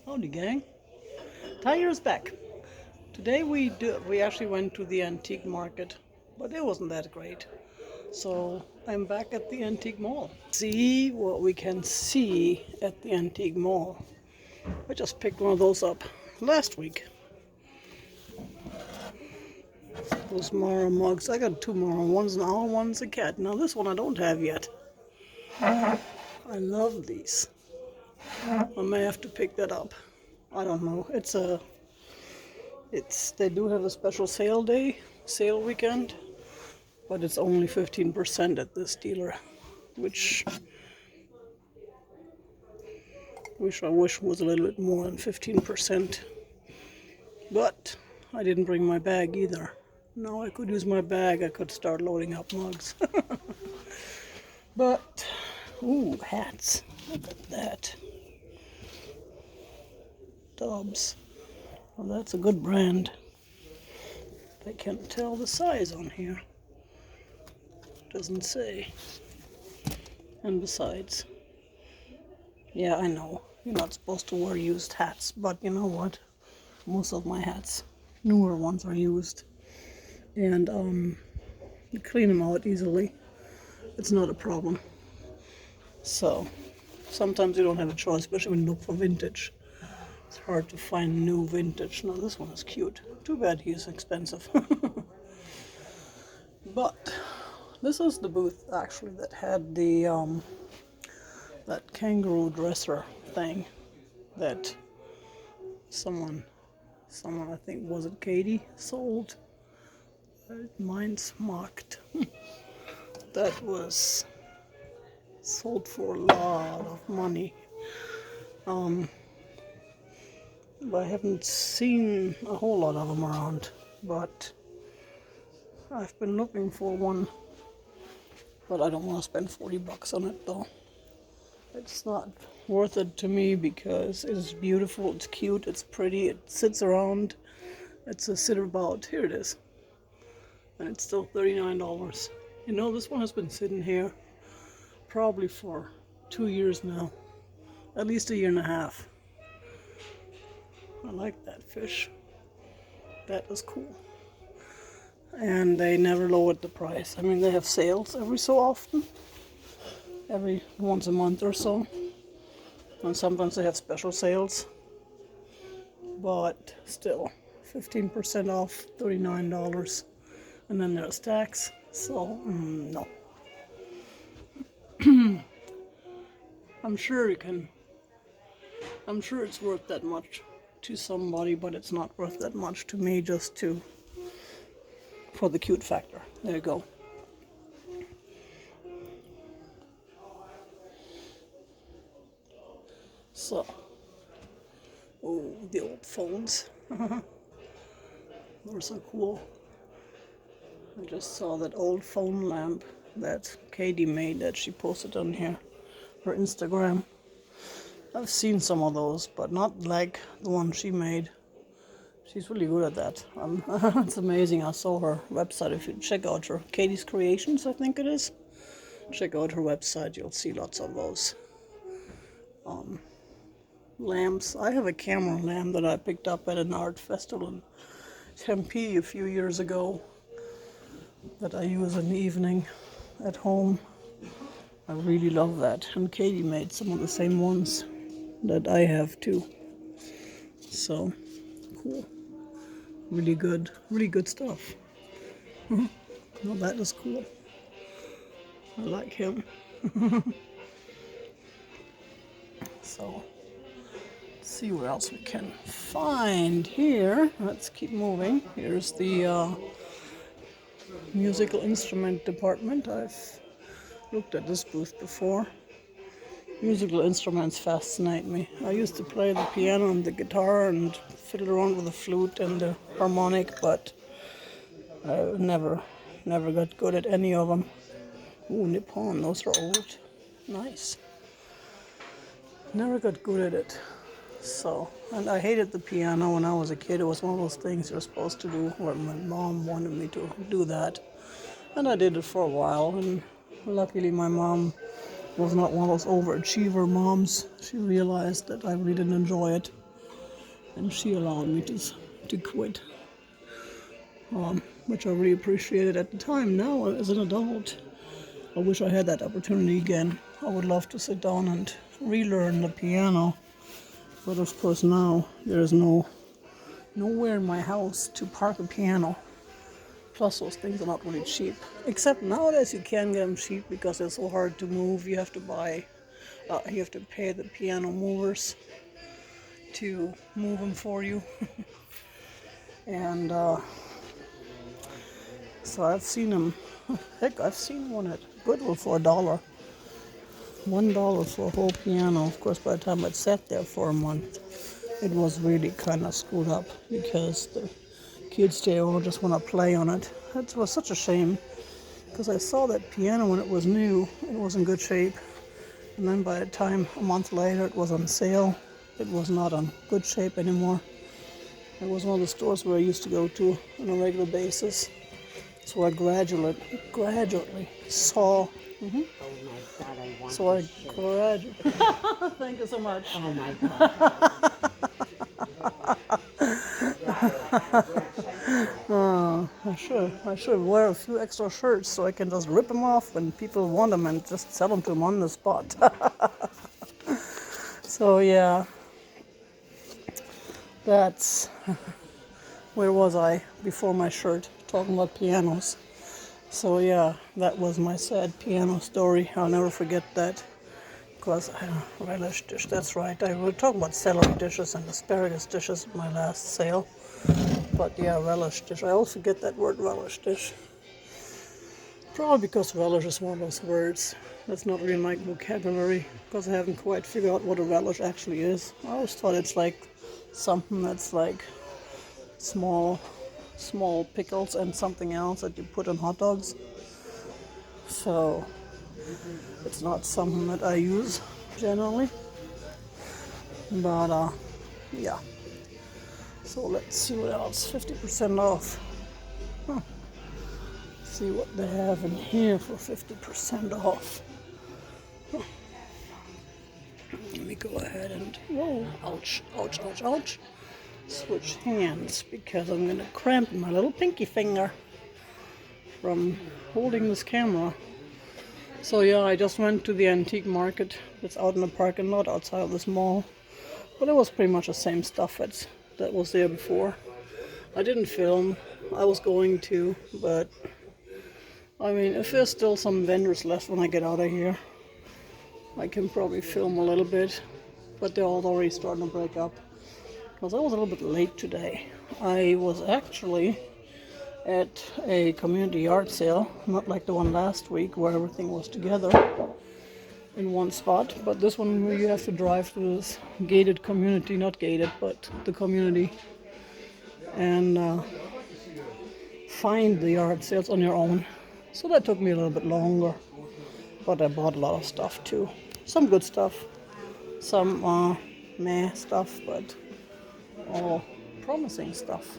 Howdy, gang. Tiger's back. Today we actually went to the antique market, but it wasn't that great. So I'm back at the antique mall. See what we can see at the antique mall. I just picked one of those up last week. Those Mara mugs. I got two Mara. One's an owl, one's a cat. Now this one I don't have yet. I love these. I may have to pick that up. I don't know. They do have a special sale weekend, but it's only 15% at this dealer, which I wish was a little bit more than 15%. But I didn't bring my bag either. Now I could use my bag. I could start loading up mugs. But ooh, hats. Look at that. Dobbs. Well, that's a good brand. I can't tell the size on here. Doesn't say. And besides, yeah, I know you're not supposed to wear used hats, but you know what? Most of my hats, newer ones, are used, and you clean them out easily. It's not a problem. So sometimes you don't have a choice, especially when you look for vintage. It's hard to find new vintage. Now this one is cute. Too bad he's expensive. But this is the booth actually that had the that kangaroo dresser thing that someone I think, was it Katie, sold. Mine's marked. That was sold for a lot of money. But I haven't seen a whole lot of them around, but I've been looking for one, but I don't want to spend $40 on it though. It's not worth it to me because it's beautiful, it's cute, it's pretty, it sits around. It's a sitter about. Here it is. And it's still $39. You know, this one has been sitting here probably for 2 years now. At least a year and a half. I like that fish. That is cool. And they never lowered the price. I mean, they have sales every so often. Every once a month or so. And sometimes they have special sales. But still, 15% off, $39. And then there's tax. So, no. I'm sure it's worth that much to somebody, but it's not worth that much to me, just for the cute factor. There you go. So, oh, the old phones. They're so cool. I just saw that old phone lamp that Katie made that she posted on here, her Instagram. I've seen some of those, but not like the one she made. She's really good at that. It's amazing. I saw her website. If you check out her Katie's Creations, I think it is. Check out her website. You'll see lots of those lamps. I have a camera lamp that I picked up at an art festival in Tempe a few years ago that I use in the evening at home. I really love that. And Katie made some of the same ones that I have too. So cool. Really good stuff. Well, that is cool. I like him. So let's see what else we can find here. Let's keep moving. Here's the musical instrument department. I've looked at this booth before. Musical instruments fascinate me. I used to play the piano and the guitar and fiddle around with the flute and the harmonic, but I never got good at any of them. Ooh, Nippon, those are old. Nice. Never got good at it. So, and I hated the piano when I was a kid. It was one of those things you're supposed to do, or my mom wanted me to do that. And I did it for a while, and luckily my mom was not one of those overachiever moms. She realized that I really didn't enjoy it. and she allowed me to quit, which I really appreciated at the time. Now, as an adult, I wish I had that opportunity again. I would love to sit down and relearn the piano, but of course now there is nowhere in my house to park a piano. Plus, those things are not really cheap. Except nowadays you can get them cheap because they're so hard to move. You have to pay the piano movers to move them for you. And so I've seen them. Heck, I've seen one at Goodwill for $1. $1 for a whole piano. Of course, by the time it sat there for a month, it was really kind of screwed up because the kids they all just want to play on it. It was such a shame because I saw that piano when it was new. It was in good shape, and then by the time a month later it was on sale, it was not on good shape anymore. It was one of the stores where I used to go to on a regular basis. So I gradually saw. Mm-hmm. Oh my God, I want So I this shirt. gradually. Thank you so much. Oh my God. I should wear a few extra shirts so I can just rip them off when people want them and just sell them to them on the spot. So yeah, that's where was I before my shirt talking about pianos. So yeah, that was my sad piano story. I'll never forget that. Because relish dish, that's right. I was talking about celery dishes and asparagus dishes at my last sale. But yeah, relish dish. I always forget that word relish dish. Probably because relish is one of those words that's not really in my vocabulary. Because I haven't quite figured out what a relish actually is. I always thought it's like something that's like small pickles and something else that you put on hot dogs. So it's not something that I use generally. But yeah. So let's see what else. 50% off. See what they have in here for 50% off. Let me go ahead and whoa, ouch, ouch, ouch, ouch. Switch hands because I'm gonna cramp my little pinky finger from holding this camera. So yeah, I just went to the antique market that's out in the parking lot outside of this mall. But it was pretty much the same stuff that was there before. I didn't film. I was going to, but I mean, if there's still some vendors left when I get out of here, I can probably film a little bit. But they're all already starting to break up. Because I was a little bit late today. I was actually at a community yard sale, not like the one last week where everything was together in one spot, but this one where you have to drive through this gated community, not gated, but the community, and find the yard sales on your own. So that took me a little bit longer, but I bought a lot of stuff too. Some good stuff, some meh stuff, but all promising stuff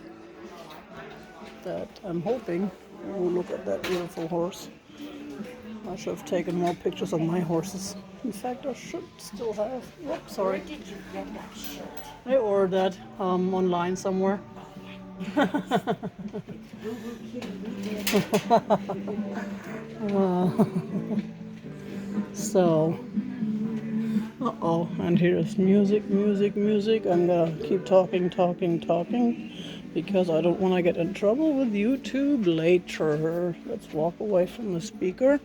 that I'm hoping. Oh, look at that beautiful horse. I should have taken more pictures of my horses. In fact, I should still have. Whoops, sorry. Where did you get that shirt? I ordered that online somewhere. So, and here's music. I'm gonna keep talking, because I don't want to get in trouble with YouTube later. Let's walk away from the speaker.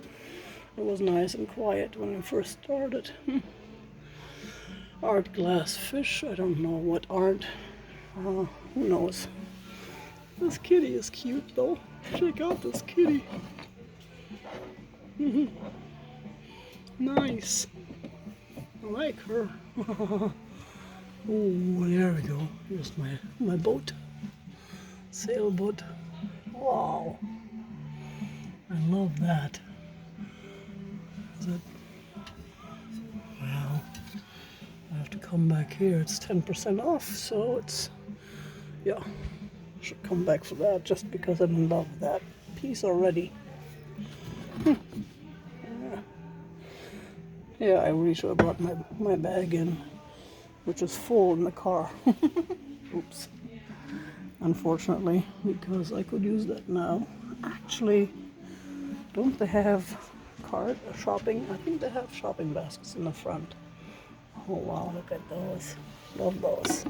It was nice and quiet when we first started. Art glass fish. I don't know what art. Who knows? This kitty is cute though. Check out this kitty. Nice. I like her. Oh, there we go. Here's my boat. Sailboat. Wow. I love that. Is it? Well, I have to come back here. It's 10% off, so it's, yeah. I should come back for that just because I'm in love with that piece already. Yeah, I really should have brought my bag in. which is full in the car. Oops. Unfortunately, because I could use that now. Actually, don't they have cart shopping? I think they have shopping baskets in the front. Oh wow, look at those. Love those.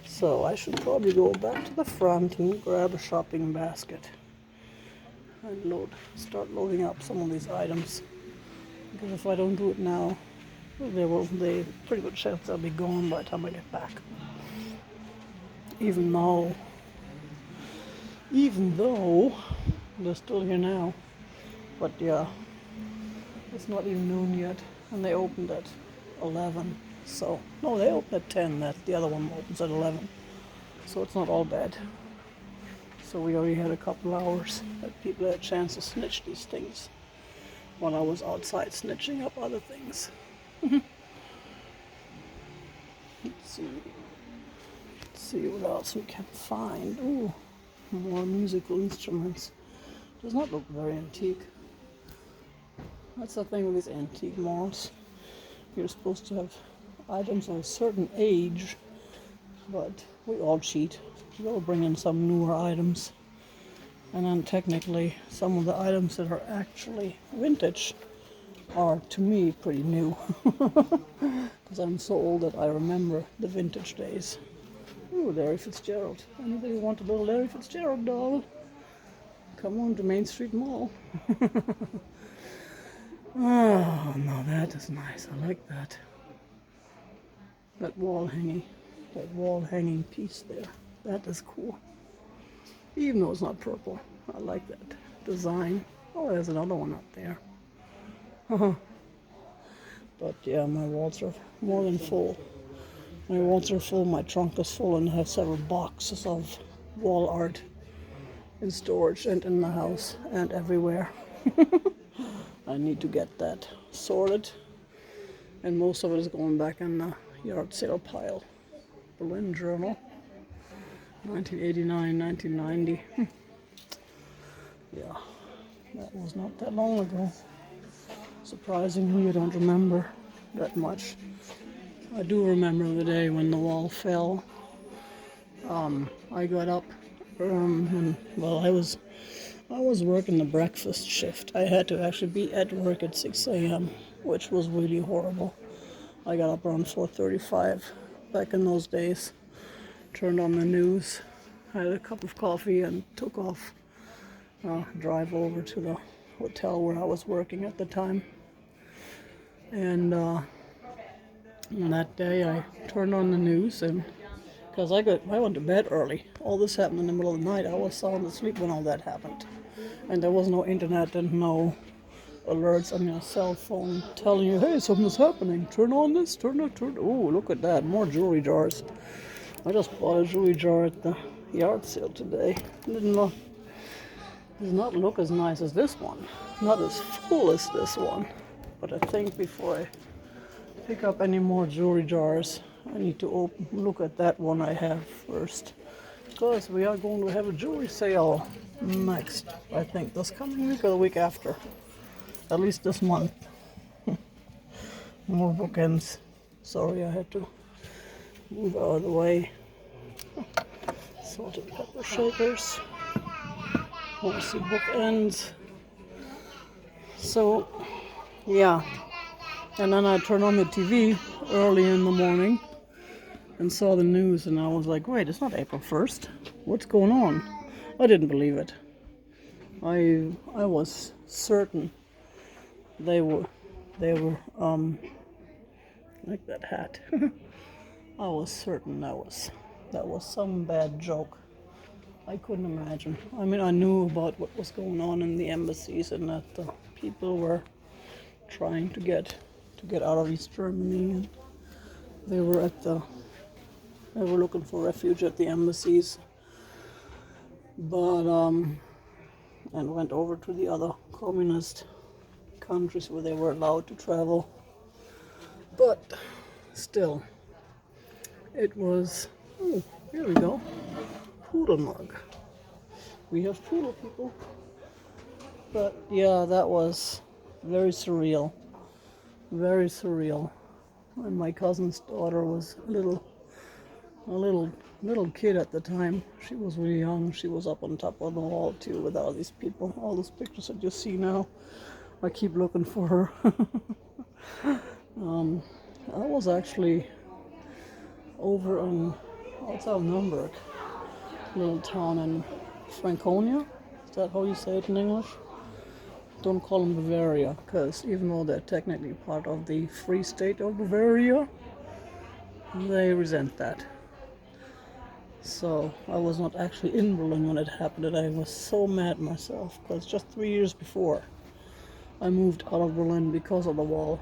So I should probably go back to the front and grab a shopping basket and start loading up some of these items. Because if I don't do it now, they pretty good chance they'll be gone by the time I get back. Even though they're still here now. But yeah, it's not even noon yet, and they opened at 11. So no, they opened at 10. That the other one opens at 11. So it's not all bad. So we already had a couple hours that people had a chance to snitch these things while I was outside snitching up other things. Let's see what else we can find. Ooh, more musical instruments. Does not look very antique. That's the thing with these antique malls. You're supposed to have items of a certain age, but we all cheat. We all bring in some newer items. And then technically, some of the items that are actually vintage are, to me, pretty new. Because I'm so old that I remember the vintage days. Ooh, Larry Fitzgerald. Anybody want a little Larry Fitzgerald doll? Come on to Main Street Mall. Oh, no, that is nice. I like that. That wall hanging piece there. That is cool. Even though it's not purple. I like that design. Oh, there's another one up there. But yeah, my walls are more than full. My walls are full, my trunk is full, and I have several boxes of wall art in storage and in the house and everywhere. I need to get that sorted. And most of it is going back in the yard sale pile. Berlin Journal. 1989, 1990. Yeah, that was not that long ago. Surprisingly, I don't remember that much. I do remember the day when the wall fell. I got up, and I was working the breakfast shift. I had to actually be at work at 6 a.m., which was really horrible. I got up around 4:35 back in those days. Turned on the news, had a cup of coffee, and took off. Drive over to the hotel where I was working at the time. And that day I turned on the news, and because I went to bed early. All this happened in the middle of the night. I was sound asleep when all that happened. And there was no internet and no alerts on your cell phone telling you, hey, something's happening. Turn on this, turn that, turn. Oh, look at that, more jewelry jars. I just bought a jewelry jar at the yard sale today. Does not look as nice as this one. Not as full as this one. But I think before I pick up any more jewelry jars, I need to look at that one I have first. Because we are going to have a jewelry sale next, I think, this coming week or the week after. At least this month. More bookends. Sorry, I had to move out of the way. Salted pepper shakers. Want to see bookends. So, yeah. And then I turned on the TV early in the morning and saw the news, and I was like, wait, it's not April 1st. What's going on? I didn't believe it. I was certain they were like that hat. I was certain that was some bad joke. I couldn't imagine. I mean, I knew about what was going on in the embassies and that the people were trying to get out of East Germany, and they were looking for refuge at the embassies, but and went over to the other communist countries where they were allowed to travel. But still, it was, oh, here we go, poodle mug. We have poodle people. But yeah, that was very surreal. very surreal. And my cousin's daughter was a little kid at the time. She was really young. She was up on top of the wall too with all these people, all those pictures that you see now. I keep looking for her. I was actually over in outside Nuremberg, little town in Franconia. Is that how you say it in English? Don't call them Bavaria, because even though they're technically part of the Free State of Bavaria, they resent that. So I was not actually in Berlin when it happened, and I was so mad myself, because just 3 years before I moved out of Berlin because of the wall.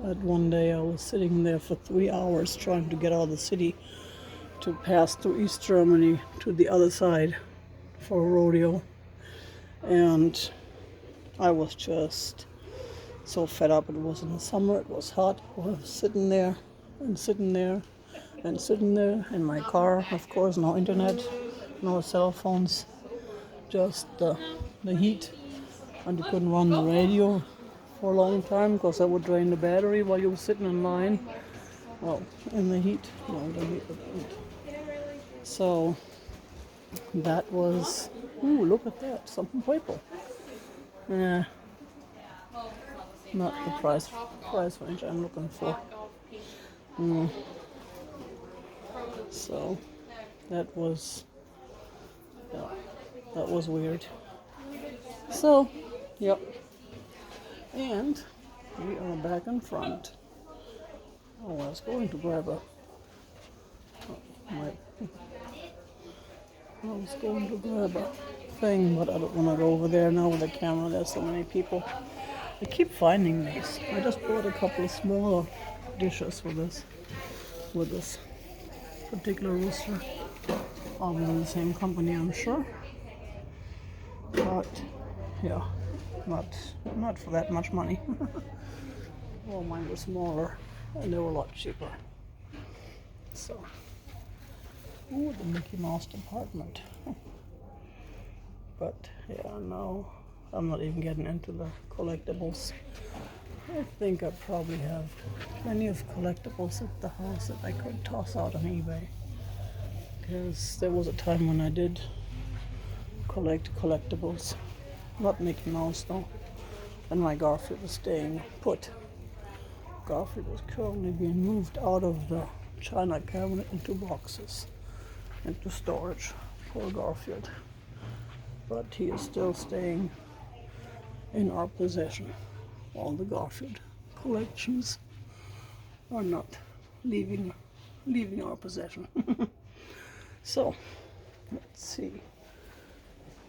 That one day I was sitting there for 3 hours trying to get out of the city to pass through East Germany to the other side for a rodeo. And I was just so fed up. It was in the summer, it was hot. I was sitting there and sitting there and sitting there in my car. Of course, no internet, no cell phones, just the heat. And you couldn't run the radio for a long time because that would drain the battery while you were sitting in line. Well, in the heat, the heat. So that was, ooh, look at that, something purple. Not the price range I'm looking for. So that was weird. So, yep. And we are back in front. Oh, I was going to grab a thing, but I don't want to go over there now with the camera. There's so many people. I keep finding these. I just bought a couple of smaller dishes with this particular rooster. Obviously the same company, I'm sure. But yeah, not for that much money. Well, mine were smaller and they were a lot cheaper. So, ooh, the Mickey Mouse department. But yeah, no, I'm not even getting into the collectibles. I think I probably have plenty of collectibles at the house that I could toss out on eBay. Because there was a time when I did collect collectibles. Not Mickey Mouse though. And my Garfield was staying put. Garfield was currently being moved out of the china cabinet into boxes, into storage. Poor Garfield. But he is still staying in our possession. All the Garfield collections are not leaving our possession. So, let's see.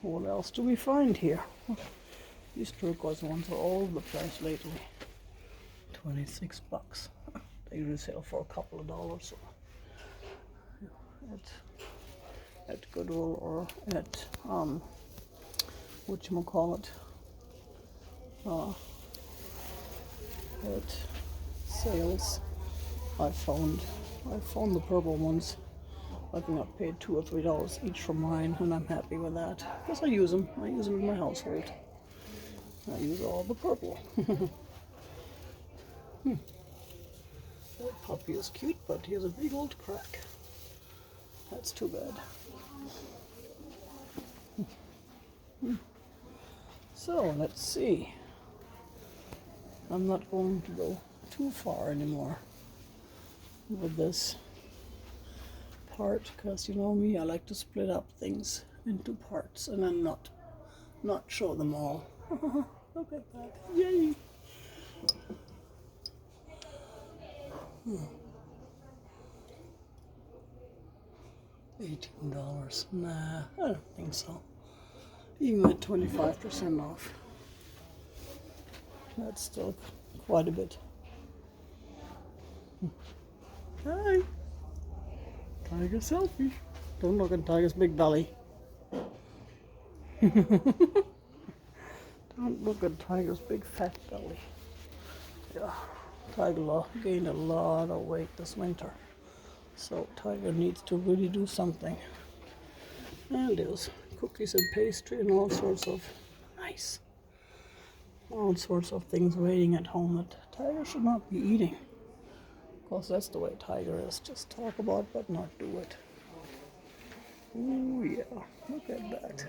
What else do we find here? These turquoise ones are all over the place lately. $26. They usually sell for a couple of dollars. At Goodwill or at whatchamacallit, at sales. I found the purple ones. I think I paid $2 or $3 each for mine, and I'm happy with that because I use them. I use them in my household. I use all the purple. That puppy is cute, but he has a big old crack. That's too bad. So let's see. I'm not going to go too far anymore with this part because you know me, I like to split up things into parts and then not show them all. Look at that. Yay! $18. Nah, I don't think so. Even at 25% off. That's still quite a bit. Hi! Tiger selfie. Don't look at Tiger's big belly. Don't look at Tiger's big fat belly. Yeah, Tiger gained a lot of weight this winter. So Tiger needs to really do something. And there's cookies and pastry and all sorts of nice all sorts of things waiting at home that Tiger should not be eating. Of course, that's the way Tiger is. Just talk about but not do it. Ooh, yeah. Look at that.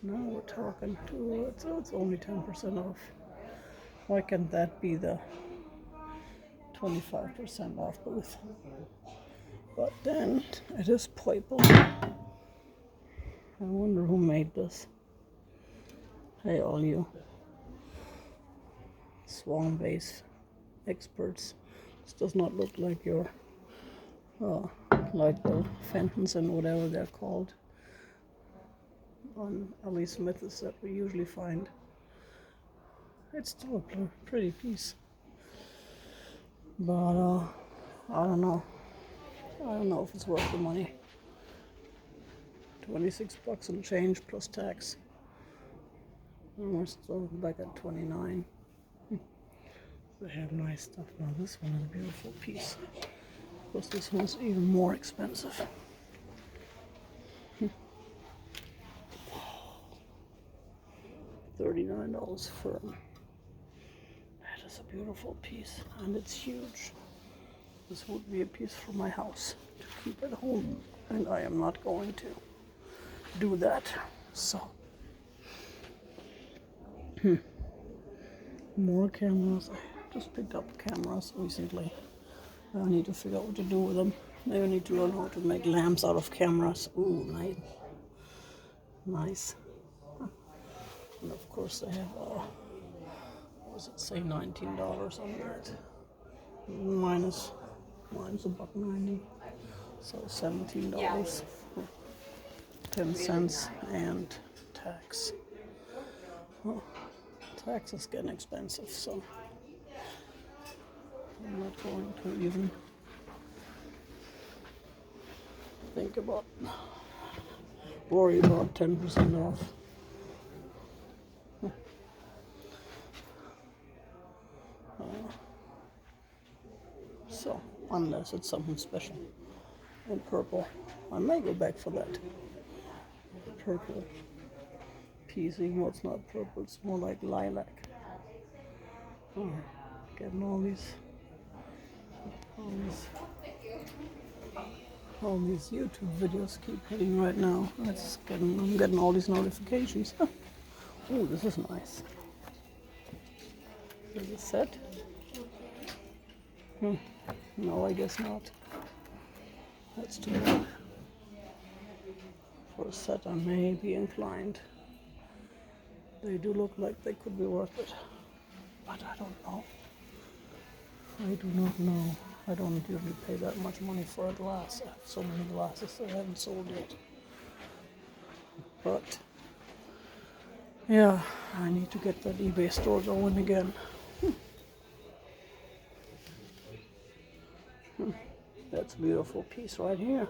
Now we're talking to it. So it's only 10% off. Why can't that be the 25% off booth? But then it is purple. I wonder who made this. Hey, all you swan base experts. This does not look like your, like the Fentons and whatever they're called on Ellie Smiths that we usually find. It's still a pretty piece. But, I don't know. I don't know if it's worth the money. 26 bucks and change plus tax. And we're still back at 29. They have nice stuff. Now this one is a beautiful piece. Of course, this one's even more expensive. $39 firm. That is a beautiful piece, and it's huge. This would be a piece for my house to keep at home, and I am not going to do that. So, more cameras. I just picked up cameras recently. I need to figure out what to do with them. Maybe I need to learn how to make lamps out of cameras. Ooh, nice. Nice. And of course they have, what does it say, $19 on that. Minus $1.90. So $17. 10 cents and tax. Well, tax is getting expensive, so I'm not going to even worry about 10% off. So, unless it's something special in purple, I may go back for that purple piece, even though it's not purple, it's more like lilac. Oh, getting all these YouTube videos keep hitting right now. I'm getting all these notifications. Oh, this is nice. Is it set? No, I guess not. That's too bad. For a set, I may be inclined. They do look like they could be worth it, but I don't know. I do not know. I don't usually pay that much money for a glass. I have so many glasses that I haven't sold yet. But, yeah, I need to get that eBay store going again. That's a beautiful piece right here.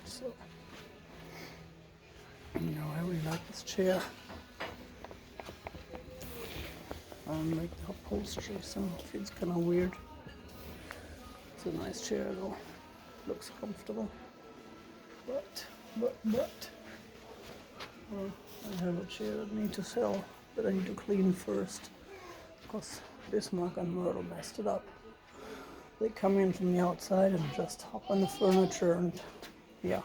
So, I really like this chair. I don't like the upholstery, so it feels kind of weird. It's a nice chair though. Looks comfortable. But, I have a chair that I need to sell, that I need to clean first. Because Bismarck and Myrtle messed it up. They come in from the outside and just hop on the furniture, and yeah,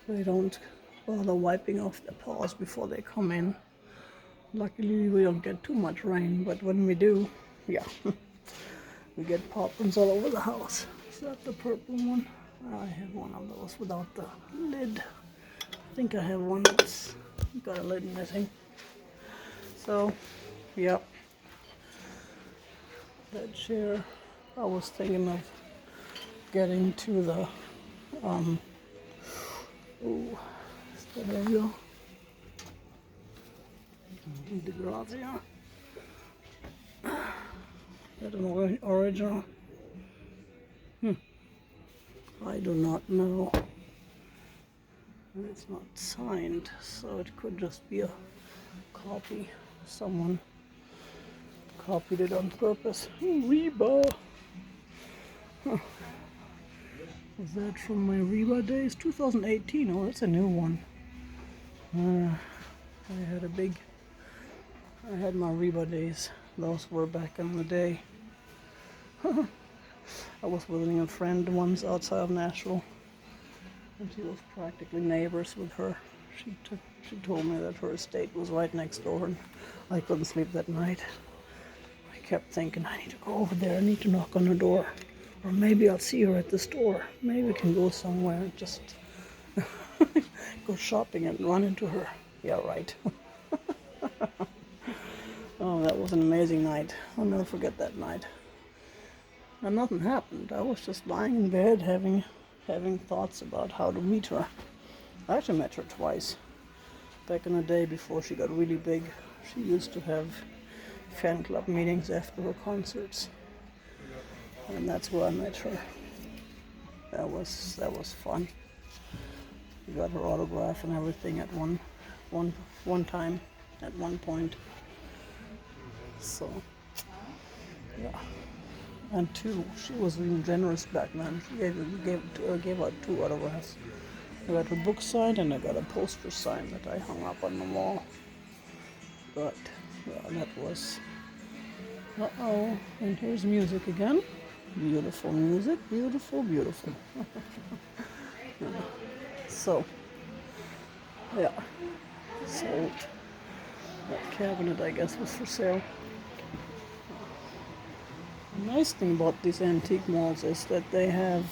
they don't bother wiping off their paws before they come in. Luckily we don't get too much rain, but when we do, yeah, we get paw prints all over the house. Is that the purple one? I have one of those without the lid. I think I have one that's got a lid missing. So, yeah. That chair, I was thinking of getting to the, there we go. The Grazia. That an original? I do not know. It's not signed, so it could just be a copy. Someone copied it on purpose. Reba! Was that from my Reba days? 2018. Oh, that's a new one. I had my Reba days. Those were back in the day. I was visiting a friend once outside of Nashville, and she was practically neighbors with her. She told me that her estate was right next door, and I couldn't sleep that night. I kept thinking, I need to go over there. I need to knock on her door, or maybe I'll see her at the store. Maybe we can go somewhere and just go shopping and run into her. Yeah, right. Oh, that was an amazing night. I'll never forget that night. And nothing happened. I was just lying in bed having thoughts about how to meet her. I actually met her twice. Back in the day before she got really big, she used to have fan club meetings after her concerts. And that's where I met her. That was fun. We got her autograph and everything at one time, at one point. So, yeah. And two, she was even generous back then. She gave out 2 autographs. I got her book signed and I got a poster signed that I hung up on the wall. But, yeah, that was... Uh-oh, and here's music again. Beautiful music, beautiful, beautiful. So, yeah, sold. That cabinet, I guess, was for sale. The nice thing about these antique malls is that they have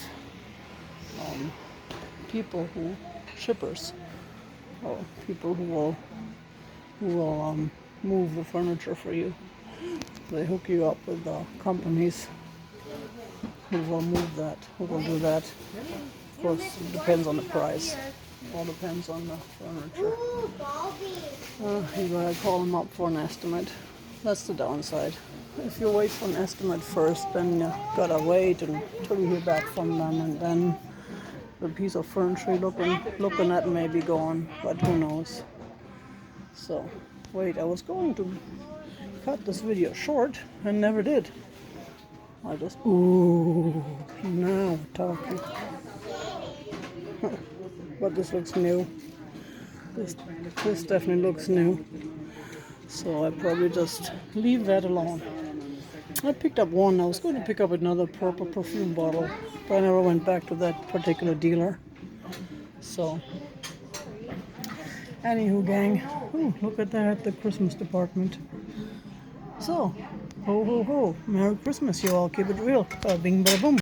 shippers, or people who will move the furniture for you. They hook you up with companies who will move that, who will do that. Of course, it depends on the price. All depends on the furniture. You gotta call them up for an estimate. That's the downside. If you wait for an estimate first, then you gotta wait until you hear back from them, and then the piece of furniture you're looking at may be gone, but who knows. So, wait, I was going to cut this video short and never did. I just, ooh, now we're talking. But this looks new. This definitely looks new. So I probably just leave that alone. I picked up one. I was going to pick up another purple perfume bottle, but I never went back to that particular dealer. So, anywho, gang. Ooh, look at that, the Christmas department. So, ho ho ho. Merry Christmas, you all. Keep it real. Bing, bada, boom.